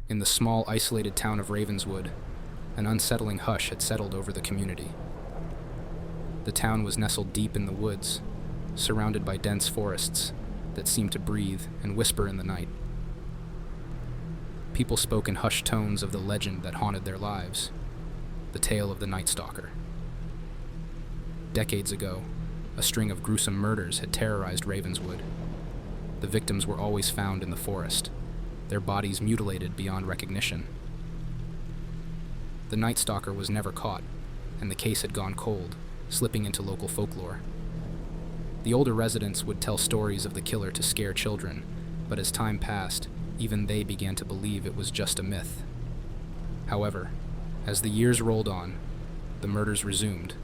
In the small, isolated town of Ravenswood, an unsettling hush had settled over the community. The town was nestled deep in the woods, surrounded by dense forests that seemed to breathe and whisper in the night. People spoke in hushed tones of the legend that haunted their lives, the tale of the Night Stalker. Decades ago, a string of gruesome murders had terrorized Ravenswood. The victims were always found in the forest, their bodies mutilated beyond recognition. The Night Stalker was never caught, and the case had gone cold, slipping into local folklore. The older residents would tell stories of the killer to scare children, but as time passed, even they began to believe it was just a myth. However, as the years rolled on, the murders resumed,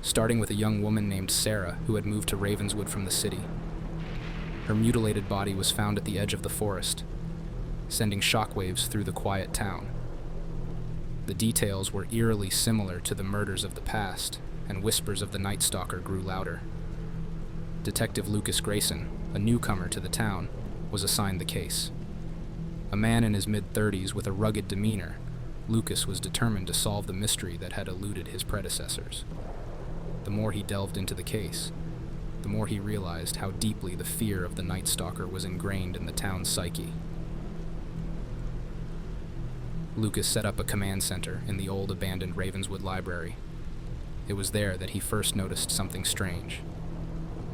starting with a young woman named Sarah who had moved to Ravenswood from the city. Her mutilated body was found at the edge of the forest, sending shockwaves through the quiet town. The details were eerily similar to the murders of the past, and whispers of the Night Stalker grew louder. Detective Lucas Grayson, a newcomer to the town, was assigned the case. A man in his mid-30s with a rugged demeanor, Lucas was determined to solve the mystery that had eluded his predecessors. The more he delved into the case, the more he realized how deeply the fear of the Night Stalker was ingrained in the town's psyche. Lucas set up a command center in the old abandoned Ravenswood library. It was there that he first noticed something strange.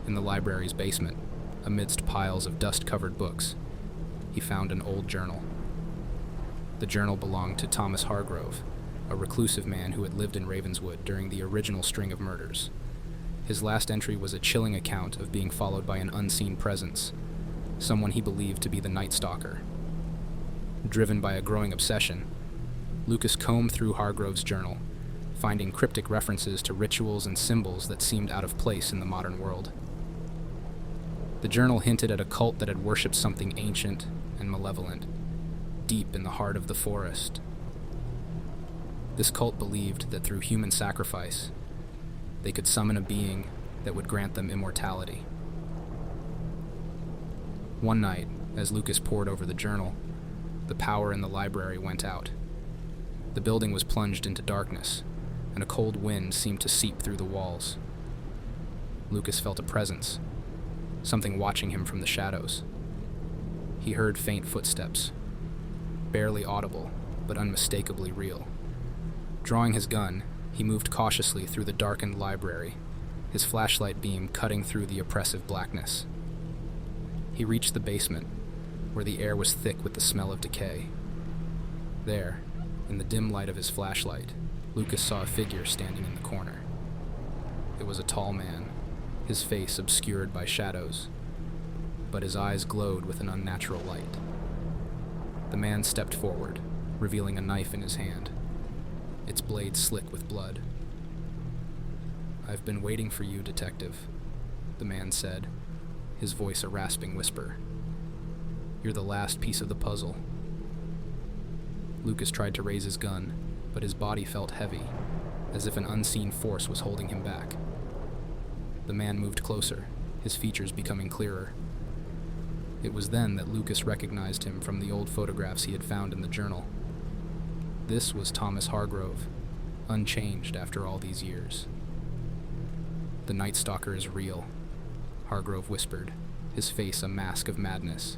In the library's basement, amidst piles of dust-covered books, he found an old journal. The journal belonged to Thomas Hargrove, a reclusive man who had lived in Ravenswood during the original string of murders. His last entry was a chilling account of being followed by an unseen presence, someone he believed to be the Night Stalker. Driven by a growing obsession, Lucas combed through Hargrove's journal, finding cryptic references to rituals and symbols that seemed out of place in the modern world. The journal hinted at a cult that had worshipped something ancient and malevolent, deep in the heart of the forest. This cult believed that through human sacrifice, they could summon a being that would grant them immortality. One night, as Lucas pored over the journal, the power in the library went out. The building was plunged into darkness, and a cold wind seemed to seep through the walls. Lucas felt a presence, something watching him from the shadows. He heard faint footsteps, barely audible, but unmistakably real. Drawing his gun, he moved cautiously through the darkened library, his flashlight beam cutting through the oppressive blackness. He reached the basement, where the air was thick with the smell of decay. There, in the dim light of his flashlight, Lucas saw a figure standing in the corner. It was a tall man, his face obscured by shadows, but his eyes glowed with an unnatural light. The man stepped forward, revealing a knife in his hand, its blade slick with blood. "I've been waiting for you, detective," the man said, his voice a rasping whisper. "You're the last piece of the puzzle." Lucas tried to raise his gun, but his body felt heavy, as if an unseen force was holding him back. The man moved closer, his features becoming clearer. It was then that Lucas recognized him from the old photographs he had found in the journal. This was Thomas Hargrove, unchanged after all these years. "The Night Stalker is real," Hargrove whispered, his face a mask of madness.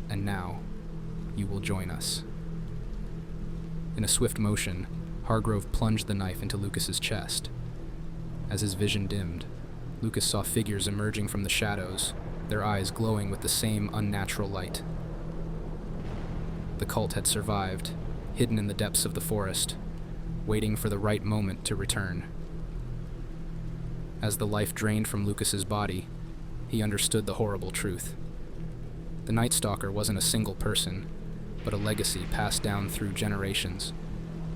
"And now, you will join us." In a swift motion, Hargrove plunged the knife into Lucas's chest. As his vision dimmed, Lucas saw figures emerging from the shadows, their eyes glowing with the same unnatural light. The cult had survived, hidden in the depths of the forest, waiting for the right moment to return. As the life drained from Lucas's body, he understood the horrible truth. The Night Stalker wasn't a single person, but a legacy passed down through generations,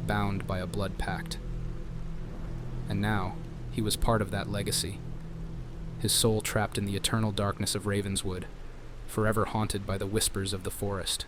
bound by a blood pact. And now, he was part of that legacy, his soul trapped in the eternal darkness of Ravenswood, forever haunted by the whispers of the forest.